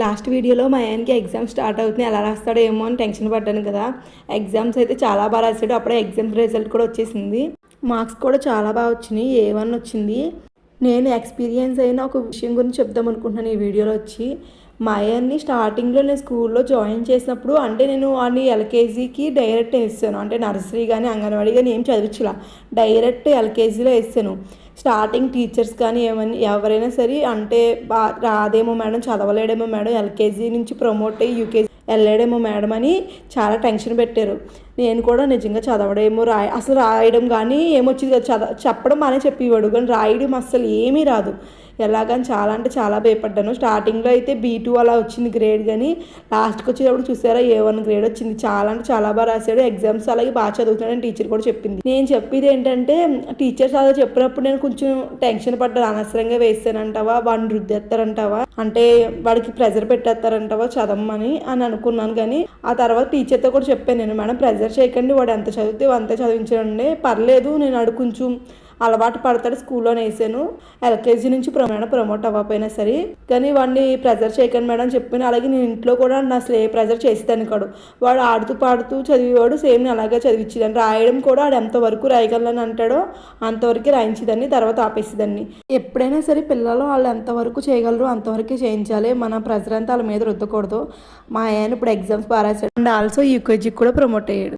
Last వీడియోలో మా ఆయనకి ఎగ్జామ్ స్టార్ట్ అవుతుంది, ఎలా రాస్తాడో ఏమో అని టెన్షన్ పడ్డాను కదా. ఎగ్జామ్స్ అయితే చాలా బాగా రాశాడు. అప్పుడే ఎగ్జామ్స్ రిజల్ట్ కూడా వచ్చేసింది. మార్క్స్ కూడా చాలా బాగా వచ్చినాయి, A1 వచ్చింది. నేను ఎక్స్పీరియన్స్ అయిన ఒక విషయం గురించి చెప్దాం అనుకుంటున్నాను ఈ వీడియోలో వచ్చి. మా ఆయన్ని స్టార్టింగ్లో నేను స్కూల్లో జాయిన్ చేసినప్పుడు అంటే నేను వాడిని ఎల్కేజీకి డైరెక్ట్ వేసాను. అంటే నర్సరీ కానీ అంగన్వాడీ కానీ ఏం చదివించలా, డైరెక్ట్ ఎల్కేజీలో వేసాను. స్టార్టింగ్ టీచర్స్ కానీ ఎవరైనా సరే అంటే రాదేమో మేడం, చదవలేడేమో మేడం, ఎల్కేజీ నుంచి ప్రమోట్ అయ్యి యూకేజీ వెళ్ళాడేమో మేడం అని చాలా టెన్షన్ పెట్టారు. నేను కూడా నిజంగా చదవడేమో అసలు రాయడం కానీ ఏమొచ్చింది కదా, చెప్పడం అనే చెప్పేవాడు కానీ రాయడం అస్సలు ఏమీ రాదు. ఎలాగని చాలా అంటే చాలా భయపడ్డాను. స్టార్టింగ్లో అయితే B2 అలా వచ్చింది గ్రేడ్, కానీ లాస్ట్కి వచ్చేటప్పుడు చూసారా A1 గ్రేడ్ వచ్చింది. చాలా అంటే చాలా బాగా రాశాడు. ఎగ్జామ్స్ అలాగే బాగా చదువుతున్నాడని టీచర్ కూడా చెప్పింది. నేను చెప్పేది ఏంటంటే టీచర్స్ అలా చెప్పినప్పుడు నేను కొంచెం టెన్షన్ పడ్డాను. అనవసరంగా వేస్తానంటావా, వాడిని రుద్దేస్తారంటావా, అంటే వాడికి ప్రెజర్ పెట్టేస్తారంటావా చదవమని అని అనుకున్నాను. కానీ ఆ తర్వాత టీచర్తో కూడా చెప్పాను నేను, మేడం ప్రెజర్ చేయకండి, వాడు ఎంత చదివితే అంతే చదివించండి, పర్లేదు, నేను అడు కొంచెం అలవాటు పడతాడు, స్కూల్లోనే వేసాను, ఎల్కేజీ నుంచి ప్రమోట్ అవ్వకపోయినా సరే, కానీ వాడిని ప్రెజర్ చేయకండి మేడం చెప్పాను. అలాగే నేను ఇంట్లో కూడా నా అసలు ఏ ప్రెజర్ చేసేదాన్ని కాడు. వాడు ఆడుతూ పాడుతూ చదివేవాడు, సేమ్ అలాగే చదివించేదాన్ని. రాయడం కూడా వాడు ఎంతవరకు రాయగలని అంటాడో అంతవరకు రాయించేదాన్ని, తర్వాత ఆపేసేదాన్ని. ఎప్పుడైనా సరే పిల్లలు వాళ్ళు ఎంతవరకు చేయగలరు అంతవరకే చేయించాలి, మన ప్రెజర్ అంతా వాళ్ళ మీద రుద్దకూడదు. మా ఆయన ఇప్పుడు ఎగ్జామ్స్ బాగా రాశాడు అండ్ ఆల్సో యూకేజీకి కూడా ప్రమోట్ అయ్యాడు.